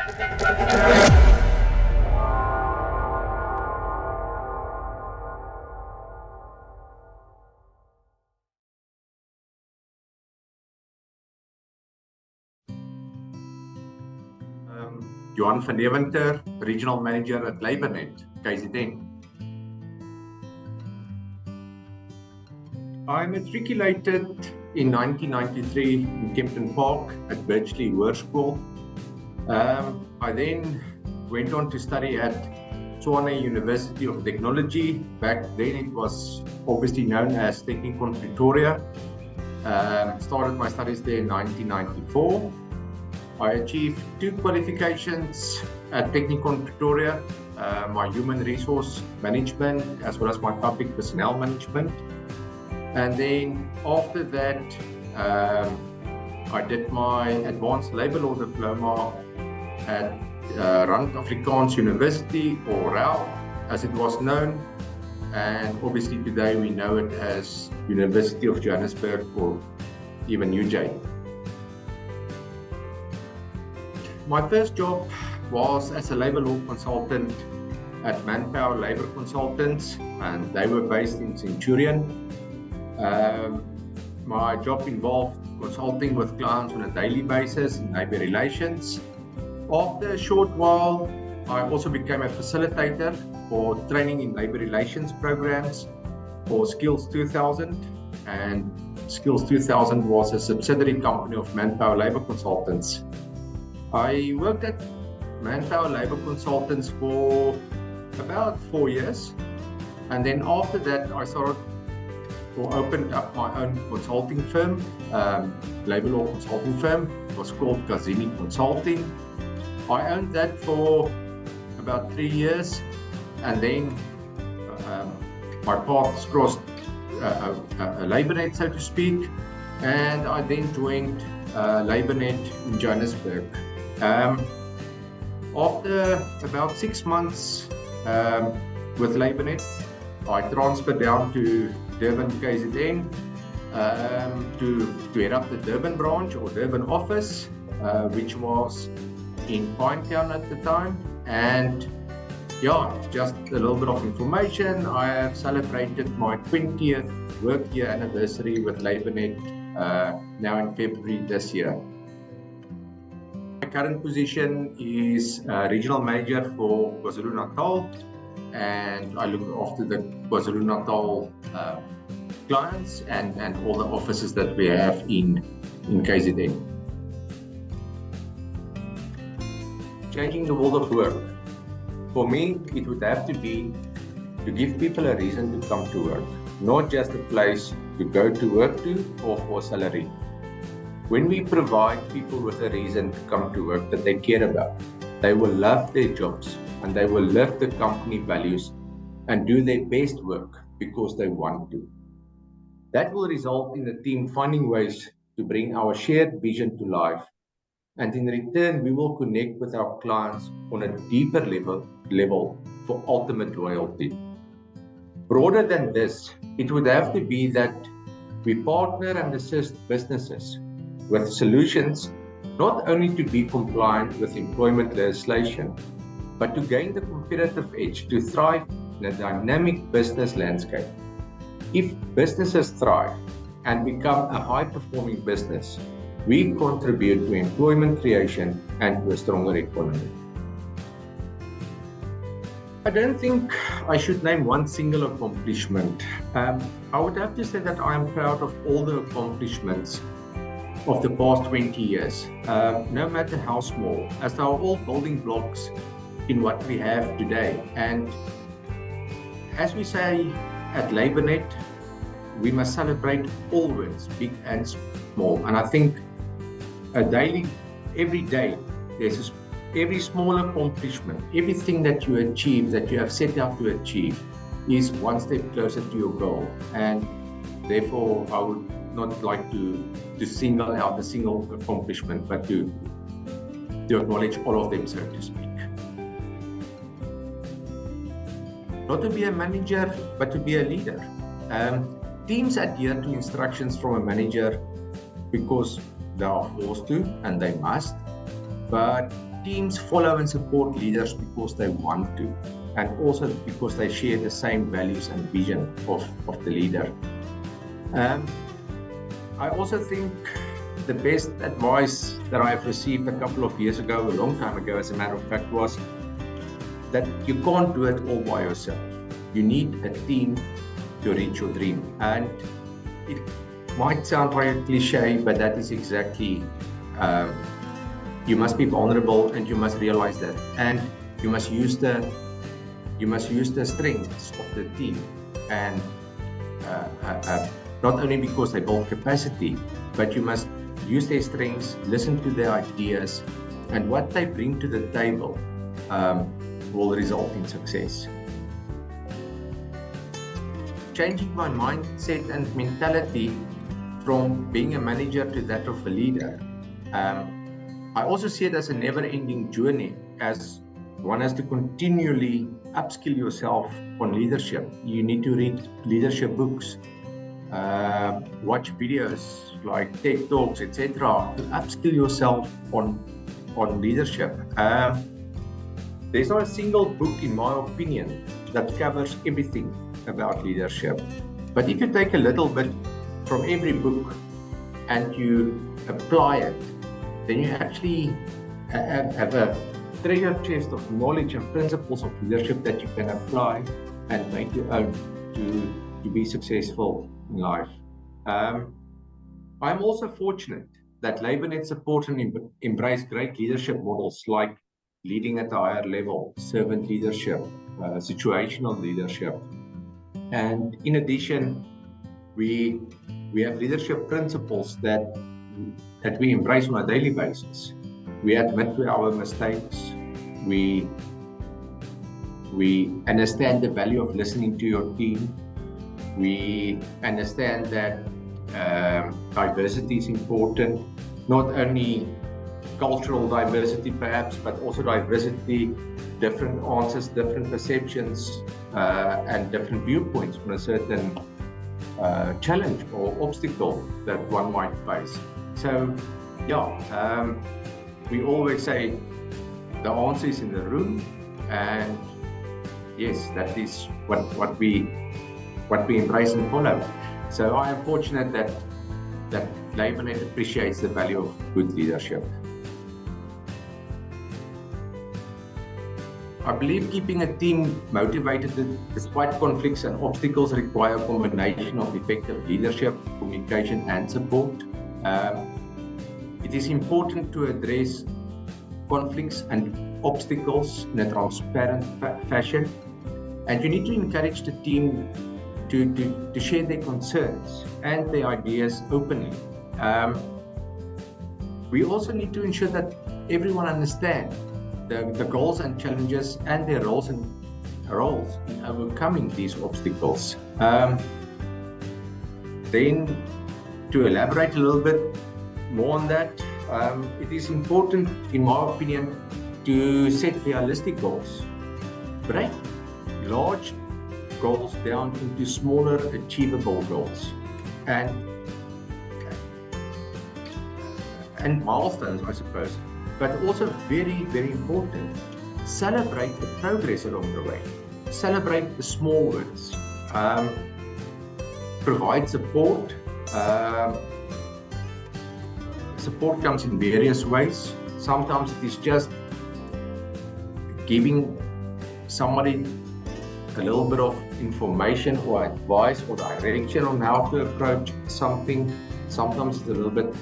Johan van Deventer, Regional Manager at Laboret, KZN. I matriculated in 1993 in Kempton Park at Birchley Hoërskool. I then went on to study at Tshwane University of Technology. Back then it was obviously known as Technikon Pretoria. Started my studies there in 1994. I achieved 2 qualifications at Technikon Pretoria, my human resource management as well as my public personnel management. And then after that, I did my advanced labour law diploma at Rand Afrikaans University, or RAU as it was known. And obviously today we know it as University of Johannesburg, or even UJ. My first job was as a labour law consultant at Manpower Labour Consultants, and they were based in Centurion. My job involved consulting with clients on a daily basis in labour relations. After a short while, I also became a facilitator for training in labour relations programs for Skills 2000, and Skills 2000 was a subsidiary company of Manpower Labour Consultants. I worked at Manpower Labour Consultants for about 4 years, and then after that I opened up my own consulting firm, labour law consulting firm. It was called KZN Consulting. I owned that for about 3 years, and then my paths crossed Laboret, so to speak, and I then joined Laboret in Johannesburg. After about 6 months with Laboret, I transferred down to Durban KZN to head up the Durban branch or Durban office, which was in Pinetown at the time. And yeah, just a little bit of information. I have celebrated my 20th work year anniversary with Laboret now in February this year. My current position is Regional Manager for KwaZulu-Natal, and I look after the KwaZulu-Natal clients and all the offices that we have in KZN. Changing the world of work. For me, it would have to be to give people a reason to come to work, not just a place to go to work to or for salary. When we provide people with a reason to come to work that they care about, they will love their jobs and they will live the company values and do their best work because they want to. That will result in the team finding ways to bring our shared vision to life, and in return we will connect with our clients on a deeper level for ultimate loyalty. Broader than this, it would have to be that we partner and assist businesses with solutions not only to be compliant with employment legislation, but to gain the competitive edge to thrive in a dynamic business landscape. If businesses thrive and become a high-performing business, we contribute to employment creation and to a stronger economy. I don't think I should name one single accomplishment. I would have to say that I am proud of all the accomplishments of the past 20 years, no matter how small, as they are all building blocks in what we have today. And as we say at Laboret, we must celebrate all wins, big and small. And I think every day, every small accomplishment, everything that you achieve, that you have set out to achieve, is one step closer to your goal. And therefore, I would not like to single out a single accomplishment, but to acknowledge all of them, so to speak. Not to be a manager, but to be a leader. Teams adhere to instructions from a manager because they are forced to and they must, but teams follow and support leaders because they want to, and also because they share the same values and vision of the leader. I also think the best advice that I've received a couple of years ago, a long time ago, as a matter of fact, was that you can't do it all by yourself. You need a team to reach your dream. And it might sound very cliche, but that is exactly, you must be vulnerable and you must realize that. And you must use the strengths of the team. And not only because they build capacity, but you must use their strengths, listen to their ideas, and what they bring to the table will result in success. Changing my mindset and mentality from being a manager to that of a leader. I also see it as a never-ending journey, as one has to continually upskill yourself on leadership. You need to read leadership books, watch videos like TED Talks, etc. to upskill yourself on leadership. There's not a single book, in my opinion, that covers everything about leadership. But if you take a little bit from every book and you apply it, then you actually have a treasure chest of knowledge and principles of leadership that you can apply and make your own to be successful in life. I'm also fortunate that Laboret support and embrace great leadership models like leading at a higher level, servant leadership, situational leadership. And in addition, we have leadership principles that we embrace on a daily basis. We admit to our mistakes. We understand the value of listening to your team. We understand that diversity is important, not only cultural diversity perhaps, but also diversity, different answers, different perceptions, and different viewpoints on a certain challenge or obstacle that one might face. So, we always say the answer is in the room, and yes, that is what we embrace and follow. So I am fortunate that Laboret appreciates the value of good leadership. I believe keeping a team motivated despite conflicts and obstacles require a combination of effective leadership, communication, and support. It is important to address conflicts and obstacles in a transparent fashion, and you need to encourage the team to share their concerns and their ideas openly. We also need to ensure that everyone understands the goals and challenges and their roles in overcoming these obstacles. Then, to elaborate a little bit more on that, it is important, in my opinion, to set realistic goals. Break large goals down into smaller, achievable goals, and milestones, I suppose. But also very, very important, celebrate the progress along the way. Celebrate the small wins. Provide support. Support comes in various ways. Sometimes it is just giving somebody a little bit of information or advice or direction on how to approach something. Sometimes it's a little bit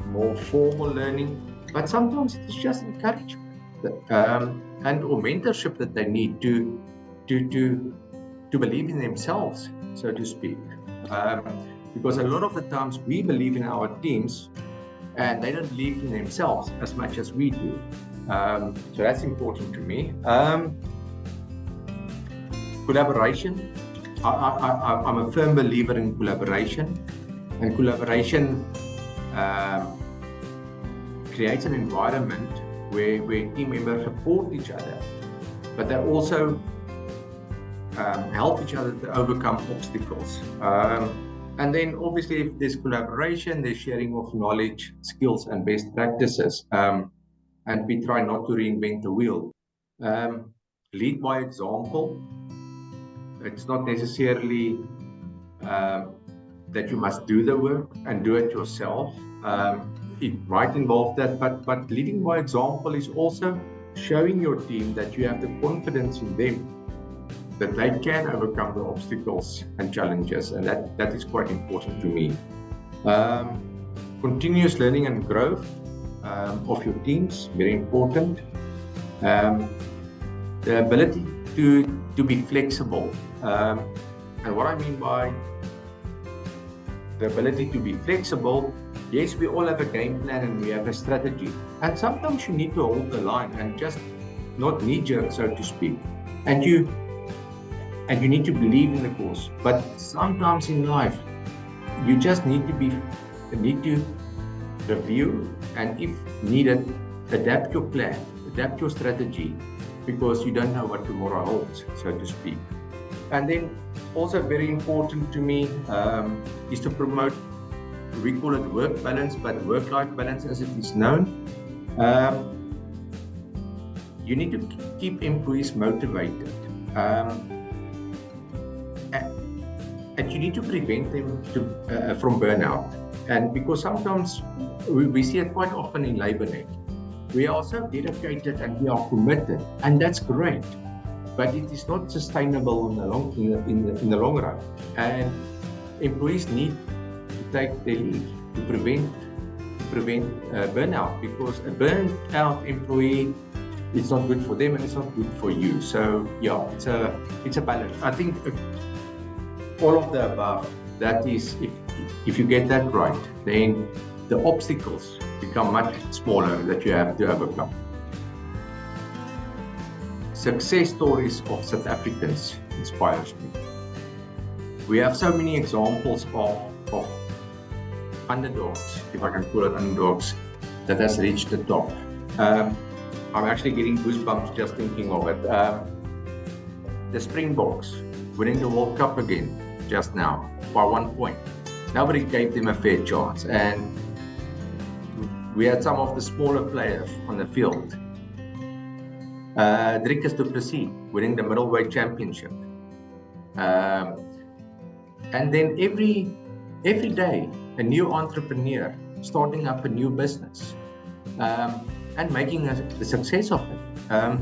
more formal learning, but sometimes it's just encouragement and or mentorship that they need to believe in themselves, so to speak. Because a lot of the times we believe in our teams and they don't believe in themselves as much as we do. So that's important to me. Collaboration. I'm a firm believer in collaboration, and collaboration creates an environment where team members support each other, but they also help each other to overcome obstacles. And then obviously if there's collaboration, there's sharing of knowledge, skills and best practices. and we try not to reinvent the wheel. Lead by example. It's not necessarily that you must do the work and do it yourself. It might involve that, but leading by example is also showing your team that you have the confidence in them, that they can overcome the obstacles and challenges, and that is quite important to me. Continuous learning and growth of your teams, very important. The ability to be flexible. And what I mean by the ability to be flexible, yes, we all have a game plan and we have a strategy. And sometimes you need to hold the line and just not knee-jerk, so to speak. And you need to believe in the cause. But sometimes in life, you just need to review, and if needed, adapt your plan, adapt your strategy, because you don't know what tomorrow holds, so to speak. And then also very important to me is to promote, we call it work balance, but work-life balance as it is known. You need to keep employees motivated. And you need to prevent them from burnout. And because sometimes we see it quite often in Laboret. We are so dedicated and we are committed, and that's great. But it is not sustainable in the long run. And employees need to take their leave to prevent burnout, because a burnt out employee, it's not good for them and it's not good for you. So yeah, it's a balance. I think all of the above, that is, if you get that right, then the obstacles become much smaller that you have to overcome. Success stories of South Africans inspires me. We have so many examples of underdogs, if I can call it underdogs, that has reached the top. I'm actually getting goosebumps just thinking of it. The Springboks winning the World Cup again just now by 1 point. Nobody gave them a fair chance, and we had some of the smaller players on the field. Dricus du Plessis winning the middleweight championship. And then every day, a new entrepreneur starting up a new business and making the success of it. I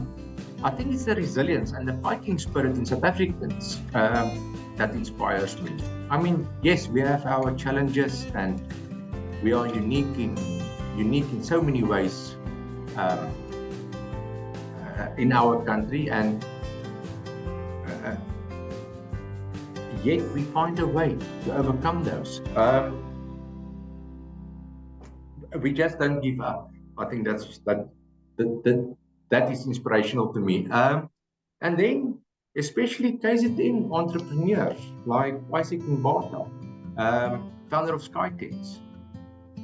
think it's the resilience and the fighting spirit in South Africans that inspires me. I mean, yes, we have our challenges and we are unique in so many ways in our country, and yet we find a way to overcome those. We just don't give up. I think that is inspirational to me. And then especially KZN entrepreneurs like Isaac Mbata, founder of Skytex,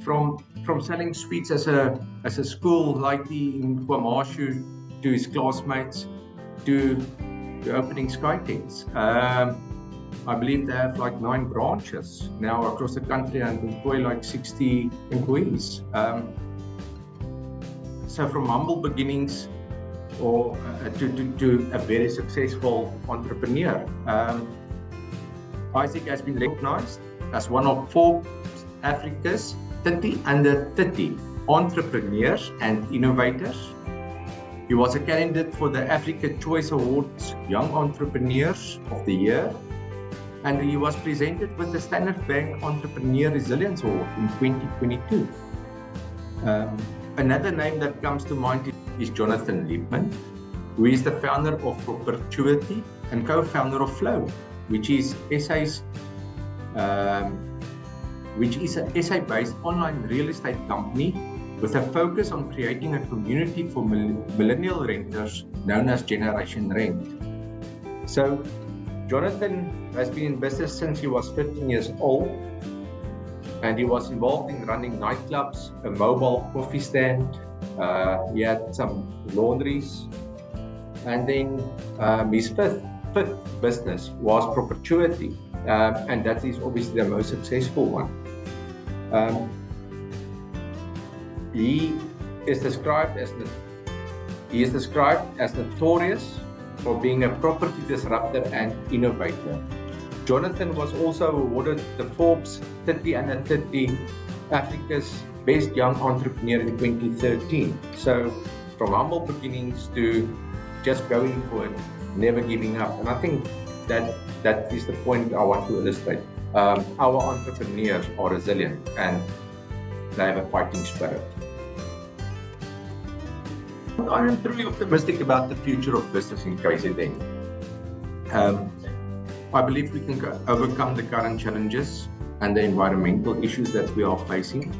from selling sweets as a school like in KwaMashu to his classmates to opening Skytex. I believe they have like 9 branches now across the country and employ like 60 employees. So from humble beginnings or to a very successful entrepreneur. Isaac has been recognized as one of Forbes Africa's 30 under 30 entrepreneurs and innovators. He was a candidate for the Africa Choice Awards Young Entrepreneurs of the Year, and he was presented with the Standard Bank Entrepreneur Resilience Award in 2022. Another name that comes to mind is Jonathan Liebman, who is the founder of Perpetuity and co-founder of Flow, which is a SA-based online real estate company with a focus on creating a community for millennial renters known as Generation Rent. So Jonathan has been in business since he was 15 years old, and he was involved in running nightclubs, a mobile coffee stand, he had some laundries, and then his fifth business was Perpetuity, and that is obviously the most successful one. He is described as notorious for being a property disruptor and innovator. Jonathan was also awarded the Forbes 30 Under 30 Africa's Best Young Entrepreneur in 2013. So from humble beginnings to just going for it, never giving up. And I think that is the point I want to illustrate. Our entrepreneurs are resilient and they have a fighting spirit. I am truly optimistic about the future of business in KZN. I believe we can overcome the current challenges and the environmental issues that we are facing.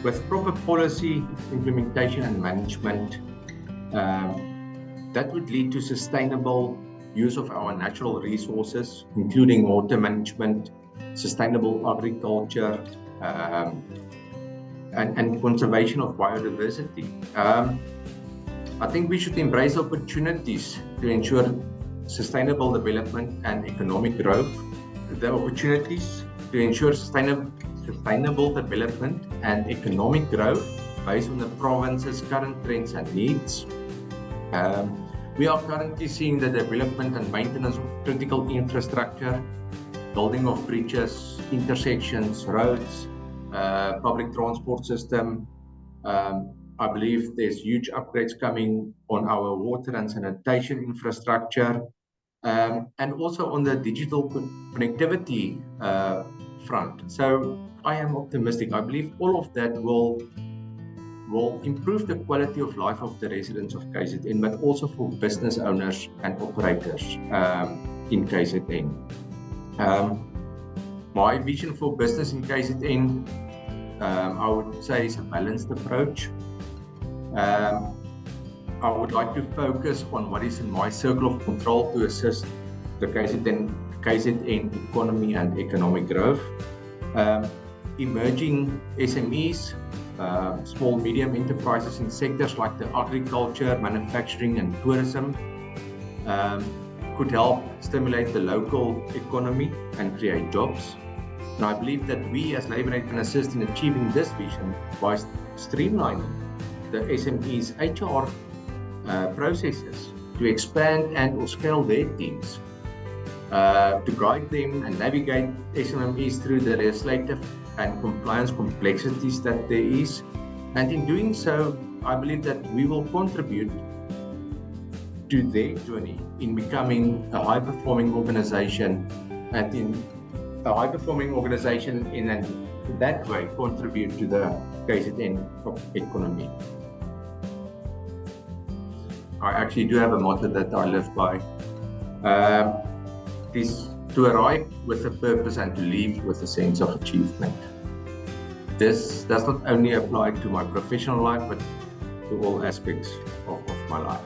With proper policy implementation and management, that would lead to sustainable use of our natural resources, including water management, sustainable agriculture, and conservation of biodiversity. I think we should embrace opportunities to ensure sustainable development and economic growth. The opportunities to ensure sustainable development and economic growth based on the province's current trends and needs. We are currently seeing the development and maintenance of critical infrastructure, building of bridges, intersections, roads, public transport system. I believe there's huge upgrades coming on our water and sanitation infrastructure, and also on the digital connectivity front. So I am optimistic. I believe all of that will improve the quality of life of the residents of KZN, but also for business owners and operators in KZN. My vision for business in KZN, I would say, is a balanced approach. I would like to focus on what is in my circle of control to assist the KZN economy and economic growth. Emerging SMEs, small medium enterprises in sectors like the agriculture, manufacturing and tourism could help stimulate the local economy and create jobs. And I believe that we as Laboret can assist in achieving this vision by streamlining the SME's HR processes to expand and or scale their teams, to guide them and navigate SMEs through the legislative and compliance complexities that there is. And in doing so, I believe that we will contribute to their journey in becoming a high-performing organization, and in that way contribute to the KZN economy. I actually do have a motto that I live by. It is to arrive with a purpose and to leave with a sense of achievement. This does not only apply to my professional life, but to all aspects of my life.